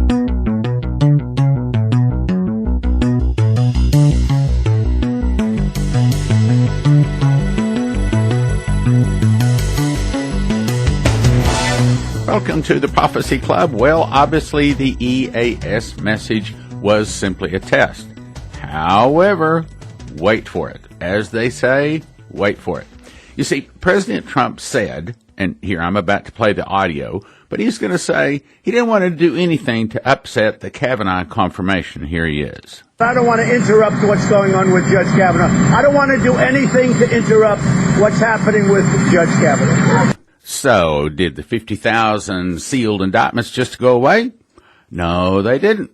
Welcome to the Prophecy Club. Well, obviously the EAS message was simply a test. However, wait for it. As they say, wait for it. You see, President Trump said, and here I'm about to play the audio, but he's going to say he didn't want to do anything to upset the Kavanaugh confirmation. Here he is. I don't want to interrupt what's going on with Judge Kavanaugh. I don't want to do anything to interrupt what's happening with Judge Kavanaugh. So, did the 50,000 sealed indictments just go away? No, they didn't.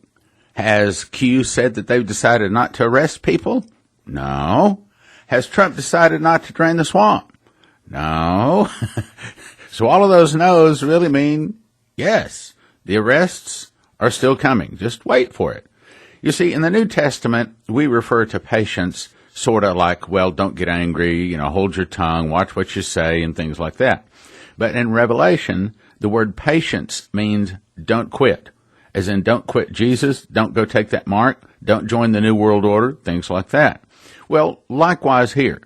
Has Q said that they've decided not to arrest people? No. Has Trump decided not to drain the swamp? No. So all of those no's really mean yes. The arrests are still coming. Just wait for it. You see, in the New Testament, we refer to patience sort of like, well, don't get angry, hold your tongue, watch what you say, and things like that. But in Revelation, the word patience means don't quit. As in, don't quit Jesus, don't go take that mark, don't join the New World Order, things like that. Well, likewise here.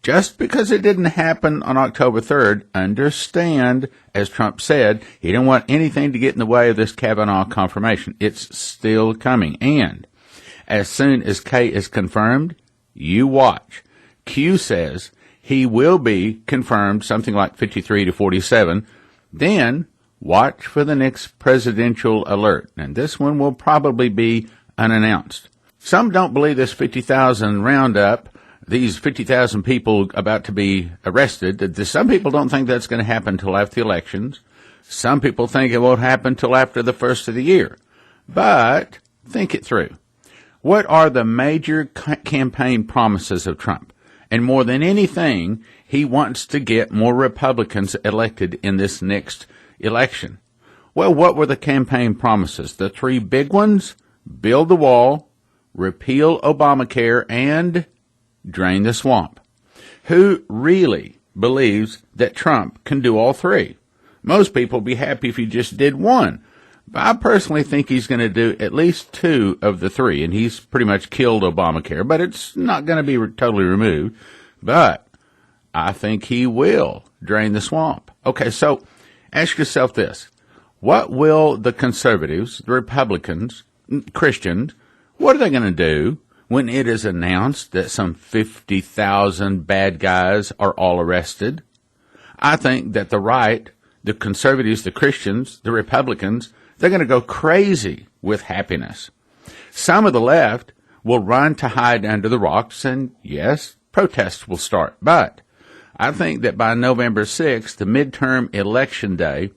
Just because it didn't happen on October 3rd, understand, as Trump said, he didn't want anything to get in the way of this Kavanaugh confirmation. It's still coming. And as soon as K is confirmed, you watch. Q says he will be confirmed something like 53 to 47. Then watch for the next presidential alert. And this one will probably be unannounced. Some don't believe this 50,000 roundup, these 50,000 people about to be arrested. Some people don't think that's going to happen until after the elections. Some people think it won't happen until after the first of the year. But think it through. What are the major campaign promises of Trump? And more than anything, he wants to get more Republicans elected in this next election. Well, what were the campaign promises? The three big ones: build the wall, repeal Obamacare, and drain the swamp. Who really believes that Trump can do all three? Most people would be happy if he just did one. But I personally think he's going to do at least two of the three, and he's pretty much killed Obamacare, but it's not going to be totally removed. But I think he will drain the swamp. Okay, so ask yourself this. What will the conservatives, the Republicans, Christians, what are they going to do when it is announced that some 50,000 bad guys are all arrested? I think that the right, the conservatives, the Christians, the Republicans, they're going to go crazy with happiness. Some of the left will run to hide under the rocks, and yes, protests will start. But I think that by November 6th, the midterm election day,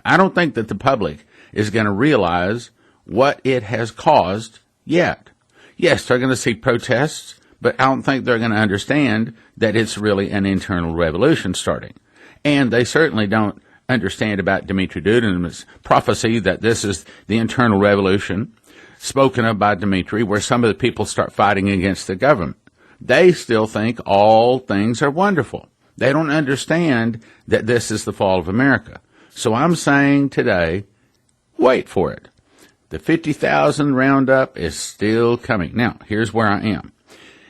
I don't think that the public is going to realize what it has caused yet. Yes, they're going to see protests, but I don't think they're going to understand that it's really an internal revolution starting. And they certainly don't understand about Dmitry Dudanov's prophecy that this is the internal revolution spoken of by Dmitry, where some of the people start fighting against the government. They still think all things are wonderful. They don't understand that this is the fall of America. So I'm saying today, wait for it. The 50,000 roundup is still coming. Now, here's where I am.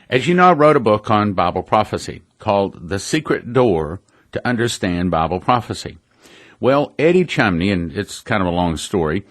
As you know, I wrote a book on Bible prophecy called The Secret Door to Understand Bible Prophecy. Well, Eddie Chumney, and it's kind of a long story,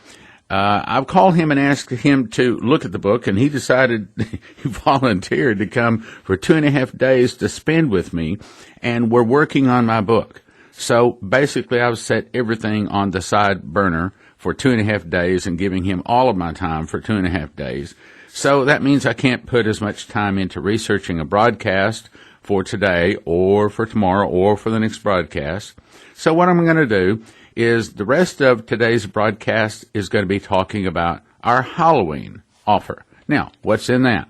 I've called him and asked him to look at the book, and he decided, he volunteered to come for 2.5 days to spend with me, and we're working on my book. So basically, I've set everything on the side burner for 2.5 days and giving him all of my time for 2.5 days. So that means I can't put as much time into researching a broadcast for today or for tomorrow or for the next broadcast. So what I'm going to do is the rest of today's broadcast is going to be talking about our Halloween offer. Now, what's in that?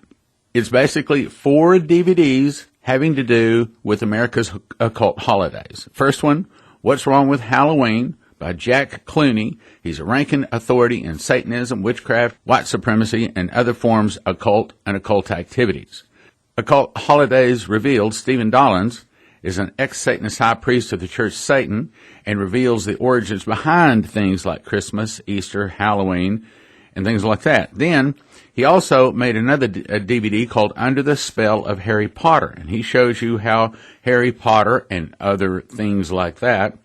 It's basically 4 DVDs having to do with America's occult holidays. First one, What's Wrong with Halloween? By Jack Clooney. He's a ranking authority in Satanism, witchcraft, white supremacy, and other forms of occult and occult activities. Occult Holidays Revealed, Stephen Dollins, is an ex-Satanist high priest of the church Satan and reveals the origins behind things like Christmas, Easter, Halloween, and things like that. Then he also made another DVD called Under the Spell of Harry Potter, and he shows you how Harry Potter and other things like that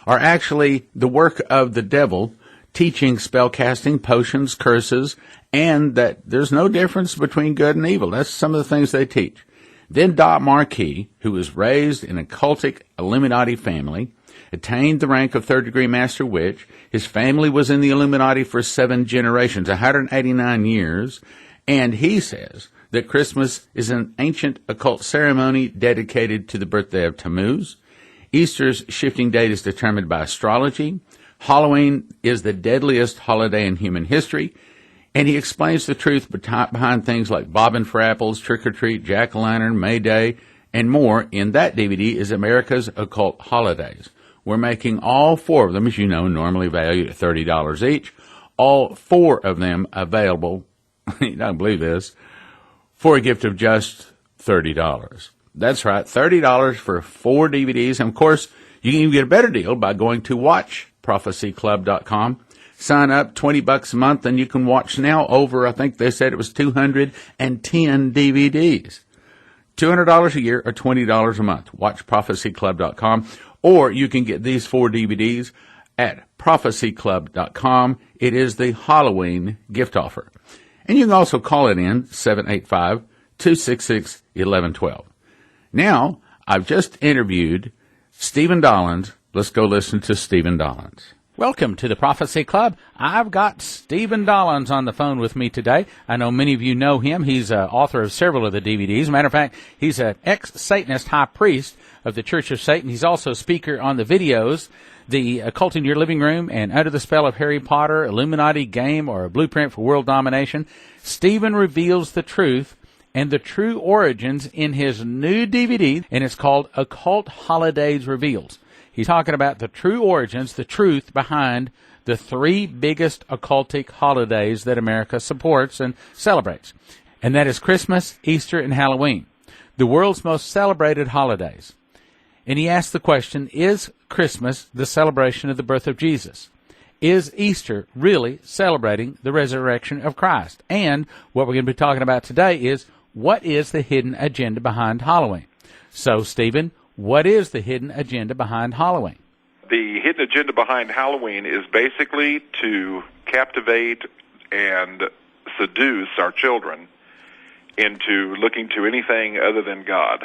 are actually the work of the devil, teaching spellcasting, potions, curses, and that there's no difference between good and evil. That's some of the things they teach. Then Doc Marquis, who was raised in a cultic Illuminati family, attained the rank of third-degree master witch. His family was in the Illuminati for 7 generations, 189 years, and he says that Christmas is an ancient occult ceremony dedicated to the birthday of Tammuz. Easter's shifting date is determined by astrology. Halloween is the deadliest holiday in human history, and he explains the truth behind things like bobbing for apples, trick-or-treat, jack-o'-lantern, May Day, and more. In that DVD is America's Occult Holidays. We're making all 4 of them, as you know, normally valued at $30 each, all 4 of them available, you don't believe this, for a gift of just $30. That's right, $30 for 4 DVDs. And, of course, you can even get a better deal by going to watchprophecyclub.com. Sign up, $20 a month, and you can watch now over, I think they said it was 210 DVDs. $200 a year or $20 a month. Watchprophecyclub.com. Or you can get these 4 DVDs at prophecyclub.com. It is the Halloween gift offer. And you can also call it in, 785-266-1112. Now, I've just interviewed Stephen Dollins. Let's go listen to Stephen Dollins. Welcome to the Prophecy Club. I've got Stephen Dollins on the phone with me today. I know many of you know him. He's author of several of the DVDs. Matter of fact, he's an ex-Satanist high priest of the Church of Satan. He's also a speaker on the videos, The Occult in Your Living Room, and Under the Spell of Harry Potter, Illuminati Game, or A Blueprint for World Domination. Stephen reveals the truth and the true origins in his new DVD, and it's called Occult Holidays Reveals. He's talking about the true origins, the truth behind the 3 biggest occultic holidays that America supports and celebrates. And that is Christmas, Easter, and Halloween, the world's most celebrated holidays. And he asked the question, is Christmas the celebration of the birth of Jesus? Is Easter really celebrating the resurrection of Christ? And what we're going to be talking about today is, what is the hidden agenda behind Halloween? So, Stephen, what is the hidden agenda behind Halloween? The hidden agenda behind Halloween is basically to captivate and seduce our children into looking to anything other than God.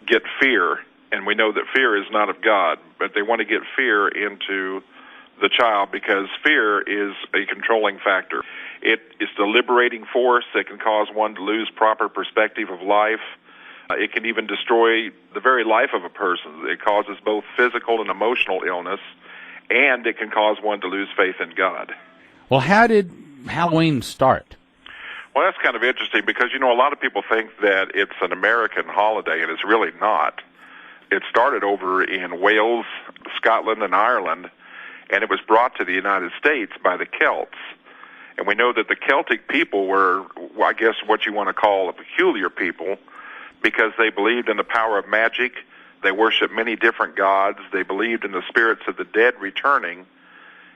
Get fear, and we know that fear is not of God, but they want to get fear into the child because fear is a controlling factor. It is the liberating force that can cause one to lose proper perspective of life. It can even destroy the very life of a person. It causes both physical and emotional illness, and it can cause one to lose faith in God. Well, how did Halloween start? Well, that's kind of interesting because, a lot of people think that it's an American holiday, and it's really not. It started over in Wales, Scotland, and Ireland, and it was brought to the United States by the Celts. And we know that the Celtic people were, I guess, what you want to call a peculiar people, because they believed in the power of magic. They worshiped many different gods. They believed in the spirits of the dead returning.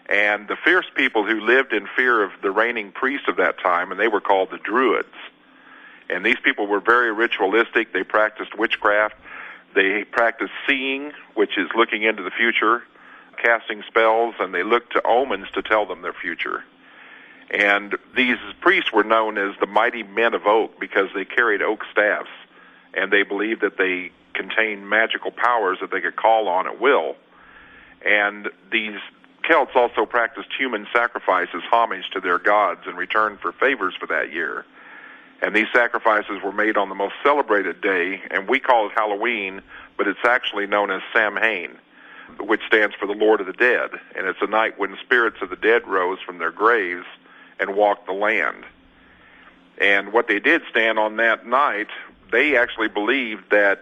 And the fierce people who lived in fear of the reigning priest of that time, and they were called the Druids. And these people were very ritualistic. They practiced witchcraft. They practiced seeing, which is looking into the future, casting spells, and they looked to omens to tell them their future. And these priests were known as the mighty men of oak because they carried oak staffs. And they believed that they contained magical powers that they could call on at will. And these Celts also practiced human sacrifice as homage to their gods in return for favors for that year. And these sacrifices were made on the most celebrated day, and we call it Halloween, but it's actually known as Samhain, which stands for the Lord of the Dead. And it's a night when spirits of the dead rose from their graves and walked the land. And what they did stand on that night, they actually believed that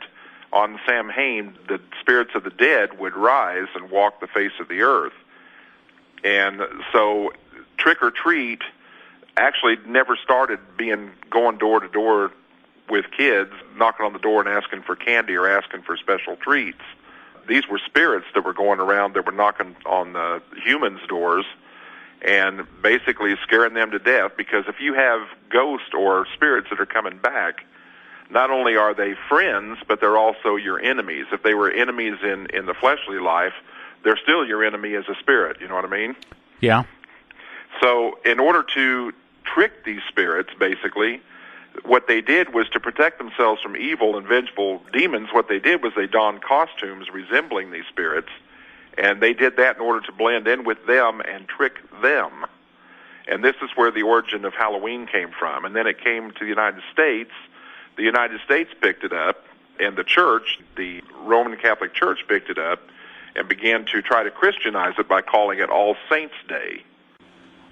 on Samhain, the spirits of the dead would rise and walk the face of the earth. And so trick or treat actually never started going door to door with kids, knocking on the door and asking for candy or asking for special treats. These were spirits that were going around that were knocking on the humans' doors and basically scaring them to death, because if you have ghosts or spirits that are coming back, not only are they friends, but they're also your enemies. If they were enemies in the fleshly life, they're still your enemy as a spirit, you know what I mean? Yeah. So in order to trick these spirits, basically, what they did was to protect themselves from evil and vengeful demons. What they did was they donned costumes resembling these spirits, and they did that in order to blend in with them and trick them. And this is where the origin of Halloween came from. And then it came to the United States. The United States picked it up, and the church, the Roman Catholic Church, picked it up and began to try to Christianize it by calling it All Saints' Day.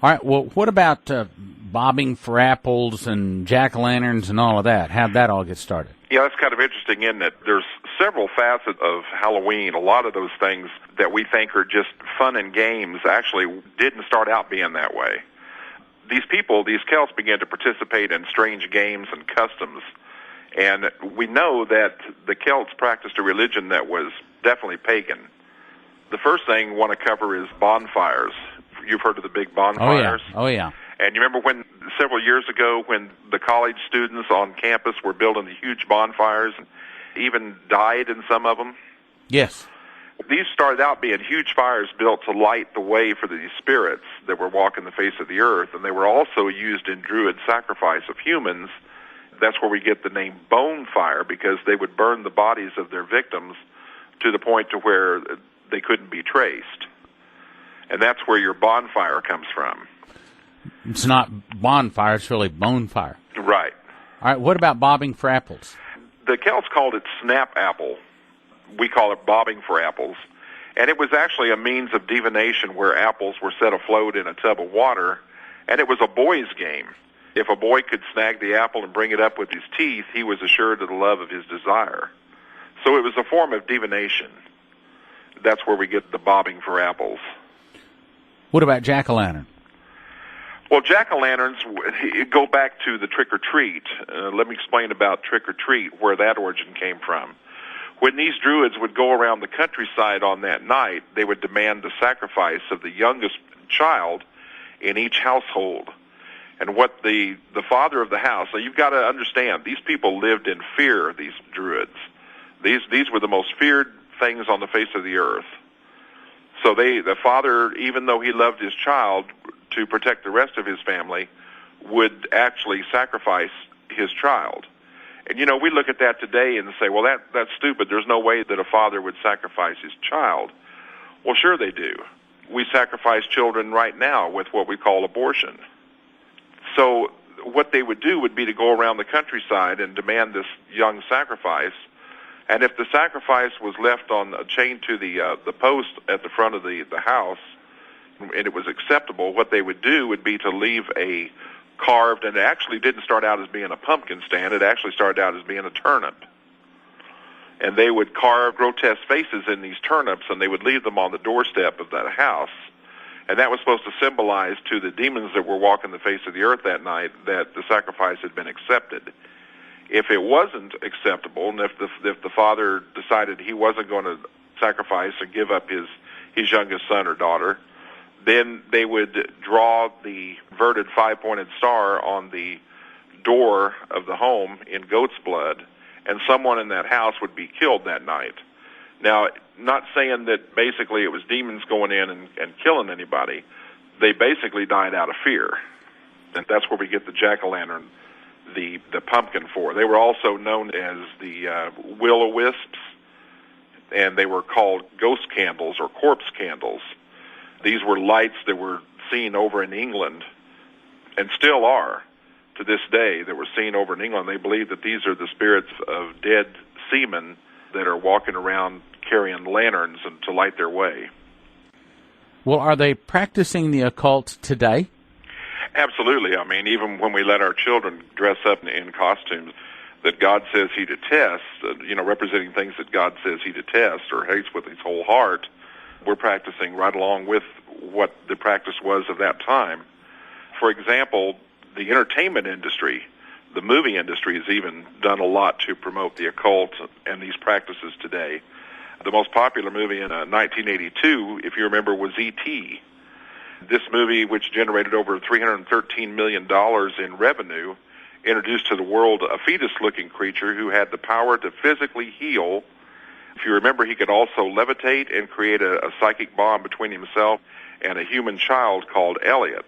All right, well, what about bobbing for apples and jack-o'-lanterns and all of that? How'd that all get started? Yeah, that's kind of interesting, isn't it? There's several facets of Halloween. A lot of those things that we think are just fun and games actually didn't start out being that way. These people, these Celts, began to participate in strange games and customs. And we know that the Celts practiced a religion that was definitely pagan. The first thing we want to cover is bonfires. You've heard of the big bonfires? Oh, yeah. And you remember when several years ago when the college students on campus were building the huge bonfires and even died in some of them? Yes. These started out being huge fires built to light the way for these spirits that were walking the face of the earth, and they were also used in Druid sacrifice of humans. That's where we get the name bone fire, because they would burn the bodies of their victims to the point to where they couldn't be traced. And that's where your bonfire comes from. It's not bonfire, it's really bone fire. Right. All right, what about bobbing for apples? The Celts called it snap apple. We call it bobbing for apples. And it was actually a means of divination where apples were set afloat in a tub of water, and it was a boy's game. If a boy could snag the apple and bring it up with his teeth, he was assured of the love of his desire. So it was a form of divination. That's where we get the bobbing for apples. What about jack-o'-lantern? Well, jack-o'-lanterns go back to the trick-or-treat. Let me explain about trick-or-treat, where that origin came from. When these Druids would go around the countryside on that night, they would demand the sacrifice of the youngest child in each household. And what the father of the house, so you've got to understand, these people lived in fear, these Druids. These were the most feared things on the face of the earth. So the father, even though he loved his child, to protect the rest of his family, would actually sacrifice his child. And, you know, we look at that today and say, well, that's stupid. There's no way that a father would sacrifice his child. Well, sure they do. We sacrifice children right now with what we call abortion. So what they would do would be to go around the countryside and demand this young sacrifice. And if the sacrifice was left on a chain to the post at the front of the house, and it was acceptable, what they would do would be to leave a carved, and it actually didn't start out as being a pumpkin stand, it actually started out as being a turnip. And they would carve grotesque faces in these turnips, and they would leave them on the doorstep of that house. And that was supposed to symbolize to the demons that were walking the face of the earth that night that the sacrifice had been accepted. If it wasn't acceptable, and if the father decided he wasn't going to sacrifice and give up his youngest son or daughter, then they would draw the inverted five-pointed star on the door of the home in goat's blood, and someone in that house would be killed that night. Now, not saying that basically it was demons going in and killing anybody. They basically died out of fear. And that's where we get the jack-o'-lantern, the pumpkin for. They were also known as the will-o'-wisps, and they were called ghost candles or corpse candles. These were lights that were seen over in England, and still are to this day, that were seen over in England. They believe that these are the spirits of dead seamen that are walking around carrying lanterns and to light their way. Well, are they practicing the occult today? Absolutely. I mean, even when we let our children dress up in costumes that God says he detests, representing things that God says he detests or hates with his whole heart, we're practicing right along with what the practice was of that time. For example, the entertainment industry, the movie industry has even done a lot to promote the occult and these practices today. The most popular movie in 1982, if you remember, was E.T. This movie, which generated over $313 million in revenue, introduced to the world a fetus-looking creature who had the power to physically heal. If you remember, he could also levitate and create a psychic bond between himself and a human child called Elliot.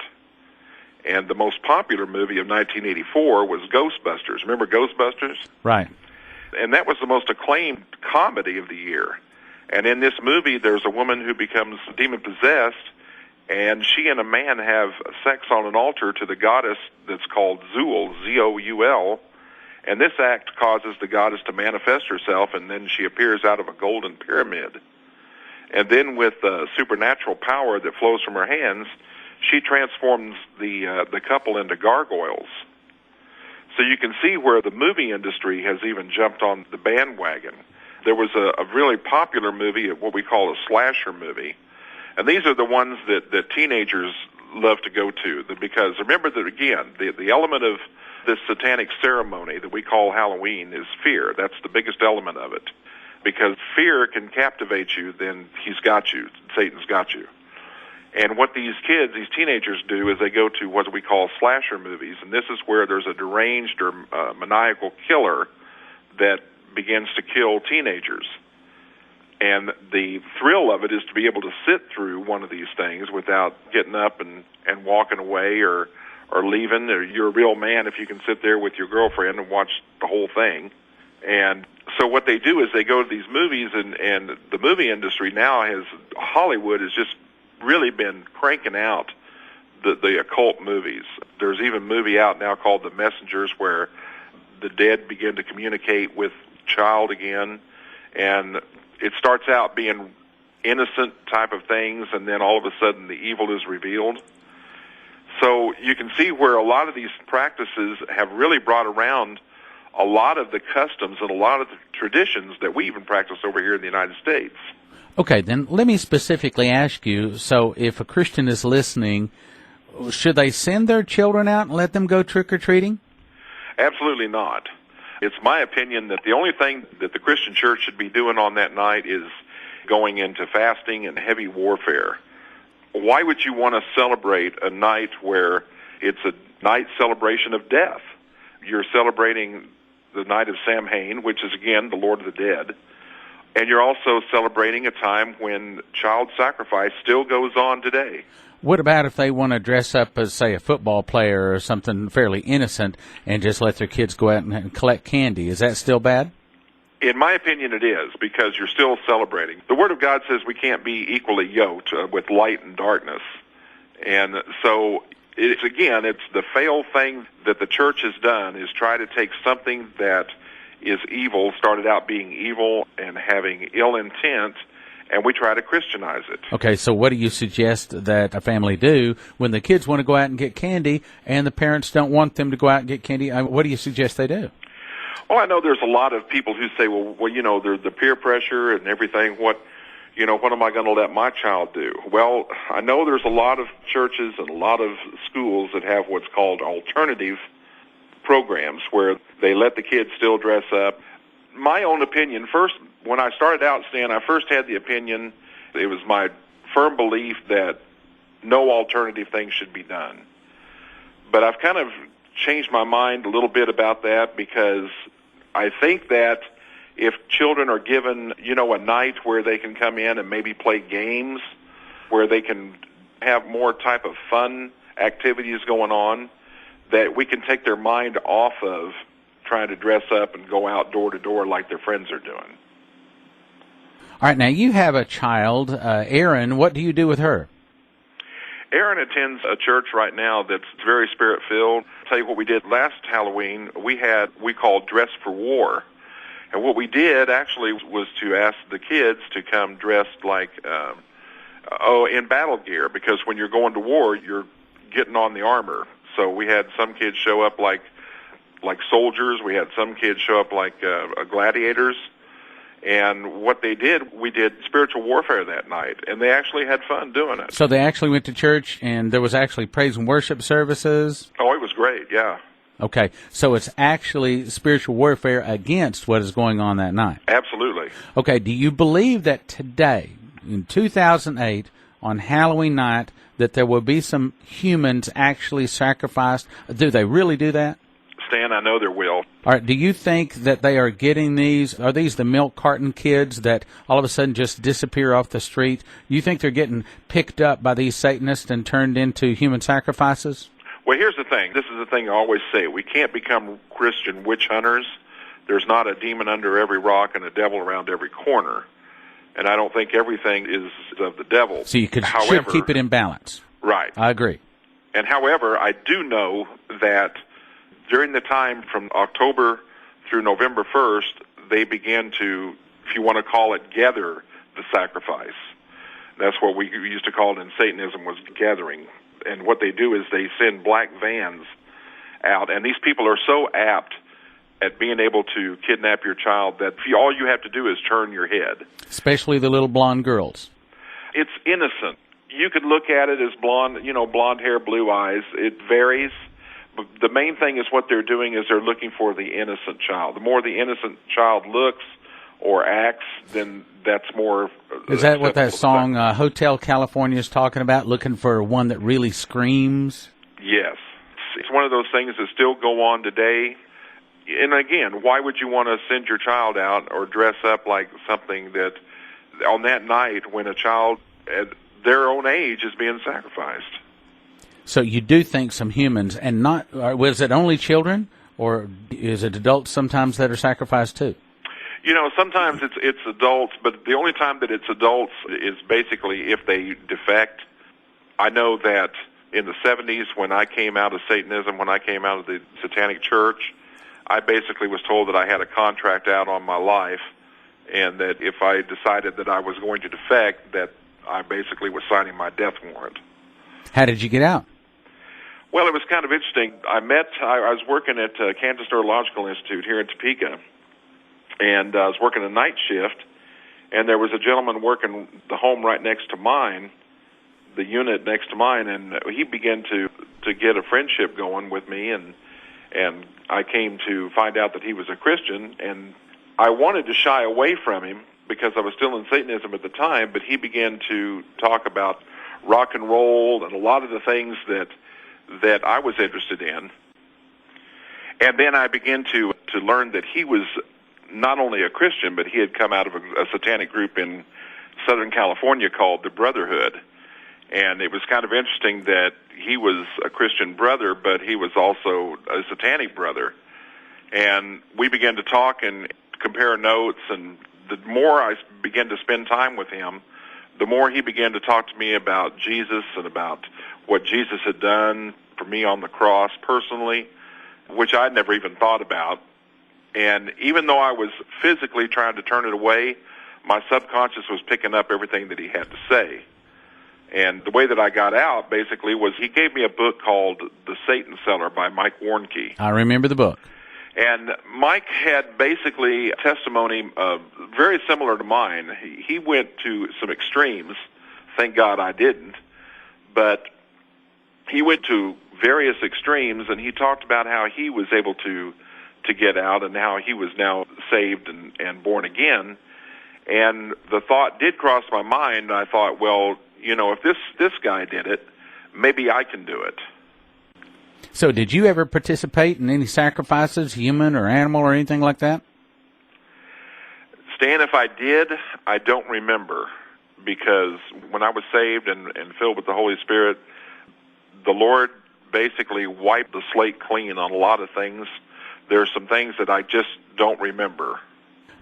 And the most popular movie of 1984 was Ghostbusters. Remember Ghostbusters? Right. And that was the most acclaimed comedy of the year. And in this movie, there's a woman who becomes demon-possessed, and she and a man have sex on an altar to the goddess that's called Zoul, Z-O-U-L. And this act causes the goddess to manifest herself, and then she appears out of a golden pyramid. And then with supernatural power that flows from her hands, she transforms the couple into gargoyles. So you can see where the movie industry has even jumped on the bandwagon. There was a really popular movie, what we call a slasher movie. And these are the ones that teenagers love to go to. Because remember that, again, the element of this satanic ceremony that we call Halloween is fear. That's the biggest element of it. Because fear can captivate you, then he's got you. Satan's got you. And what these kids, these teenagers do is they go to what we call slasher movies. And this is where there's a deranged or maniacal killer that begins to kill teenagers. And the thrill of it is to be able to sit through one of these things without getting up and walking away or leaving. Or you're a real man if you can sit there with your girlfriend and watch the whole thing. And so what they do is they go to these movies, and the movie industry now Hollywood has just really been cranking out the occult movies. There's even a movie out now called The Messengers where the dead begin to communicate with child again, and it starts out being innocent type of things, and then all of a sudden the evil is revealed. So you can see where a lot of these practices have really brought around a lot of the customs and a lot of the traditions that we even practice over here in the United States. Okay, then let me specifically ask you, so if a Christian is listening, should they send their children out and let them go trick-or-treating? Absolutely not. It's my opinion that the only thing that the Christian church should be doing on that night is going into fasting and heavy warfare. Why would you want to celebrate a night where it's a night celebration of death? You're celebrating the night of Samhain, which is, again, the Lord of the Dead. And you're also celebrating a time when child sacrifice still goes on today. What about if they want to dress up as, say, a football player or something fairly innocent and just let their kids go out and collect candy? Is that still bad? In my opinion, it is, because you're still celebrating. The Word of God says we can't be equally yoked with light and darkness. And so, it's the fail thing that the church has done is try to take something that is evil, started out being evil and having ill intent, and we try to Christianize it. Okay, so what do you suggest that a family do when the kids want to go out and get candy and the parents don't want them to go out and get candy? What do you suggest they do? Well, I know there's a lot of people who say, well, you know, there's the peer pressure and everything. What am I going to let my child do? Well, I know there's a lot of churches and a lot of schools that have what's called alternative programs where they let the kids still dress up. My own opinion, first, when I started out, Stan, I first had the opinion, it was my firm belief that no alternative thing should be done. But I've kind of changed my mind a little bit about that because I think that if children are given, a night where they can come in and maybe play games, where they can have more type of fun activities going on, that we can take their mind off of trying to dress up and go out door to door like their friends are doing. All right, now you have a child, Erin. What do you do with her? Erin attends a church right now that's very spirit-filled. I'll tell you what we did last Halloween. We called Dress for War. And what we did actually was to ask the kids to come dressed like, in battle gear, because when you're going to war, you're getting on the armor. So we had some kids show up like soldiers. We had some kids show up like gladiators. And what they did, we did spiritual warfare that night, and they actually had fun doing it. So they actually went to church, and there was actually praise and worship services? Oh, it was great, yeah. Okay, so it's actually spiritual warfare against what is going on that night. Absolutely. Okay, do you believe that today, in 2008, on Halloween night, that there will be some humans actually sacrificed? Do they really do that? Stan, I know there will. All right, do you think that they are getting these? Are these the milk carton kids that all of a sudden just disappear off the street? You think they're getting picked up by these Satanists and turned into human sacrifices? Well, here's the thing. This is the thing I always say. We can't become Christian witch hunters. There's not a demon under every rock and a devil around every corner. And I don't think everything is of the devil. So you should keep it in balance. Right. I agree. And however, I do know that during the time from October through November 1st, they began to, if you want to call it, gather the sacrifice. That's what we used to call it in Satanism, was gathering. And what they do is they send black vans out, and these people are so apt at being able to kidnap your child that all you have to do is turn your head. Especially the little blonde girls. It's innocent. You could look at it as blonde, blonde hair, blue eyes. It varies. But the main thing is what they're doing is they're looking for the innocent child. The more the innocent child looks or acts, then that's more... Is that what that song Hotel California is talking about, looking for one that really screams? Yes. It's one of those things that still go on today. And again, why would you want to send your child out or dress up like something that on that night when a child at their own age is being sacrificed? So you do think some humans, and not, was it only children, or is it adults sometimes that are sacrificed too? Sometimes it's adults, but the only time that it's adults is basically if they defect. I know that in the 70s when I came out of Satanism, when I came out of the Satanic Church, I basically was told that I had a contract out on my life, and that if I decided that I was going to defect, that I basically was signing my death warrant. How did you get out? Well, it was kind of interesting. I was working at Kansas Neurological Institute here in Topeka, and I was working a night shift, and there was a gentleman working the home right next to mine, the unit next to mine, and he began to get a friendship going with me, and I came to find out that he was a Christian, and I wanted to shy away from him because I was still in Satanism at the time, but he began to talk about rock and roll and a lot of the things that I was interested in. And then I began to learn that he was not only a Christian, but he had come out of a satanic group in Southern California called the Brotherhood. And it was kind of interesting that he was a Christian brother, but he was also a satanic brother. And we began to talk and compare notes, and the more I began to spend time with him, the more he began to talk to me about Jesus and about what Jesus had done for me on the cross personally, which I'd never even thought about. And even though I was physically trying to turn it away, my subconscious was picking up everything that he had to say. And the way that I got out, basically, was he gave me a book called The Satan Seller by Mike Warnke. I remember the book. And Mike had basically a testimony very similar to mine. He went to some extremes. Thank God I didn't. But he went to various extremes, and he talked about how he was able to get out and how he was now saved and born again. And the thought did cross my mind. I thought, well, if this guy did it, maybe I can do it. So did you ever participate in any sacrifices, human or animal or anything like that? Stan, if I did, I don't remember, because when I was saved and filled with the Holy Spirit, the Lord basically wiped the slate clean on a lot of things. There are some things that I just don't remember.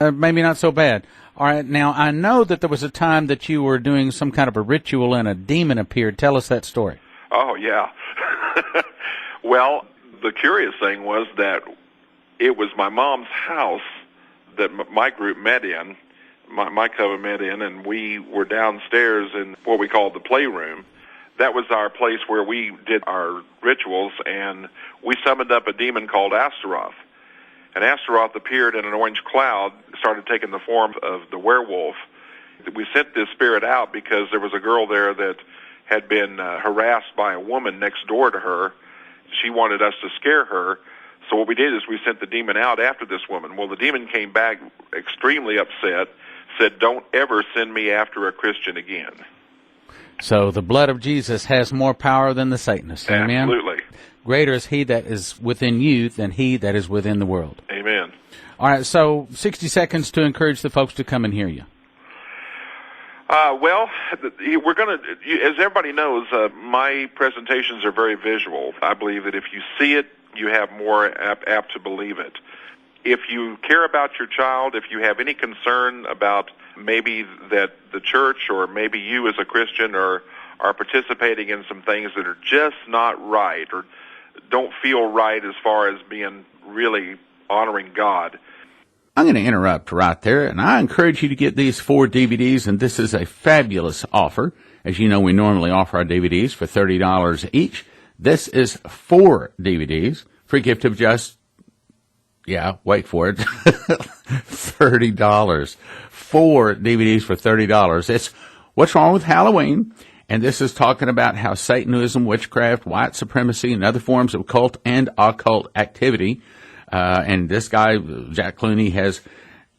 Maybe not so bad. All right, now I know that there was a time that you were doing some kind of a ritual and a demon appeared. Tell us that story. Oh, yeah. Well, the curious thing was that it was my mom's house that my group met in, my coven met in, and we were downstairs in what we called the playroom. That was our place where we did our rituals, and we summoned up a demon called Astaroth. And Astaroth appeared in an orange cloud, started taking the form of the werewolf. We sent this spirit out because there was a girl there that had been harassed by a woman next door to her. She wanted us to scare her, So what we did is we sent the demon out after this woman. Well, the demon came back extremely upset, said, "Don't ever send me after a Christian again." So the blood of Jesus has more power than the Satanist. Amen? Absolutely. Greater is he that is within you than he that is within the world. Amen. All right, so 60 seconds to encourage the folks to come and hear you. Well, we're going to, as everybody knows, my presentations are very visual. I believe that if you see it, you have more apt to believe it. If you care about your child, if you have any concern about maybe that the church or maybe you as a Christian are participating in some things that are just not right or don't feel right as far as being really honoring God. I'm going to interrupt right there, and I encourage you to get these 4 DVDs, and this is a fabulous offer. As you know, we normally offer our DVDs for $30 each. This is 4 DVDs for a gift of just, wait for it, $30. 4 DVDs for $30. It's What's Wrong with Halloween? And this is talking about how Satanism, witchcraft, white supremacy, and other forms of cult and occult activity. And this guy, Jack Clooney, has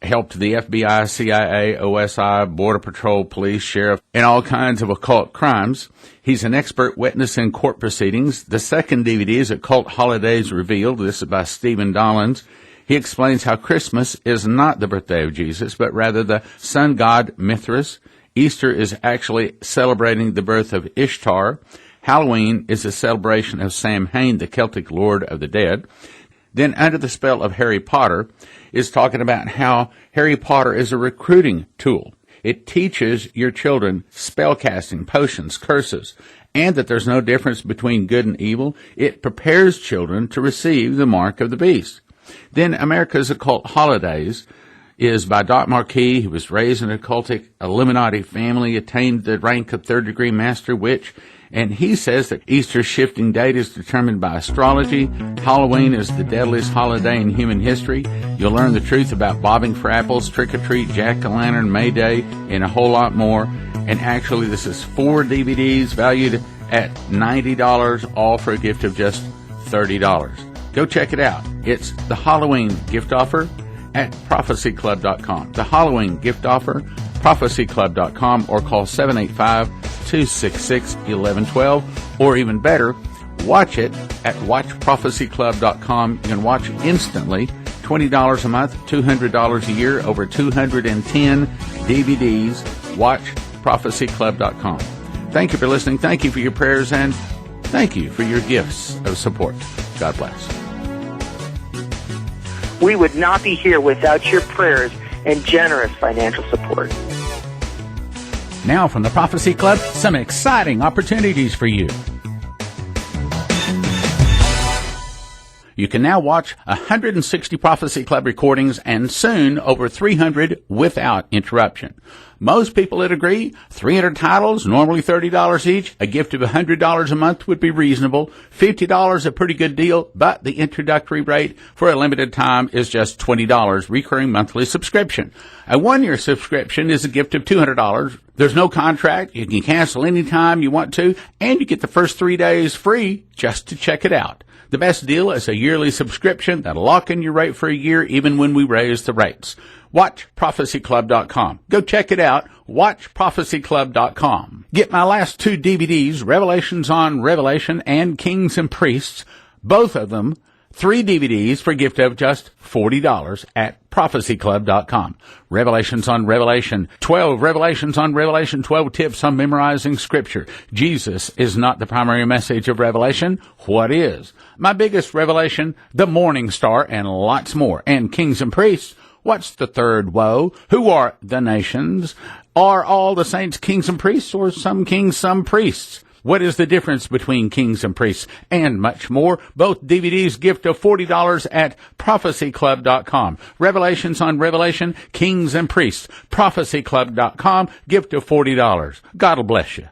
helped the FBI, CIA, OSI, Border Patrol, police, sheriff, and all kinds of occult crimes. He's an expert witness in court proceedings. The second DVD is Occult Holidays Revealed. This is by Stephen Dollins. He explains how Christmas is not the birthday of Jesus, but rather the sun god Mithras. Easter is actually celebrating the birth of Ishtar. Halloween is a celebration of Samhain, the Celtic lord of the dead. Then Under the Spell of Harry Potter is talking about how Harry Potter is a recruiting tool. It teaches your children spellcasting, potions, curses, and that there's no difference between good and evil. It prepares children to receive the mark of the beast. Then America's Occult Holidays is by Doc Marquis, who was raised in an occultic Illuminati family, attained the rank of third-degree master witch, and he says that Easter's shifting date is determined by astrology. Halloween is the deadliest holiday in human history. You'll learn the truth about bobbing for apples, trick-or-treat, jack-o'-lantern, May Day, and a whole lot more. And actually, this is 4 DVDs valued at $90, all for a gift of just $30. Go check it out. It's the Halloween gift offer at prophecyclub.com. The Halloween gift offer, prophecyclub.com, or call 785-266-1112, or even better, watch it at watchprophecyclub.com. You can watch instantly, $20 a month, $200 a year, over 210 DVDs. Watch prophecyclub.com. Thank you for listening. Thank you for your prayers, and thank you for your gifts of support. God bless. We would not be here without your prayers and generous financial support. Now from the Prophecy Club, some exciting opportunities for you. You can now watch 160 Prophecy Club recordings and soon over 300 without interruption. Most people would agree $300 titles, normally $30 each. A gift of $100 a month would be reasonable. $50 a pretty good deal, but the introductory rate for a limited time is just $20, recurring monthly subscription. A 1-year subscription is a gift of $200. There's no contract. You can cancel anytime you want to, and you get the first 3 days free just to check it out. The best deal is a yearly subscription that'll lock in your rate for a year even when we raise the rates. WatchProphecyClub.com. Go check it out. WatchProphecyClub.com. Get my last 2 DVDs, Revelations on Revelation and Kings and Priests, both of them 3 DVDs for a gift of just $40 at prophecyclub.com. Revelations on Revelation, 12 Revelations on Revelation, 12 tips on memorizing Scripture. Jesus is not the primary message of Revelation. What is? My biggest revelation, the morning star, and lots more. And Kings and Priests, what's the third woe? Who are the nations? Are all the saints kings and priests, or some kings, some priests? What is the difference between kings and priests? And much more. Both DVDs gift of $40 at prophecyclub.com. Revelations on Revelation, Kings and Priests. Prophecyclub.com, gift of $40. God will bless you.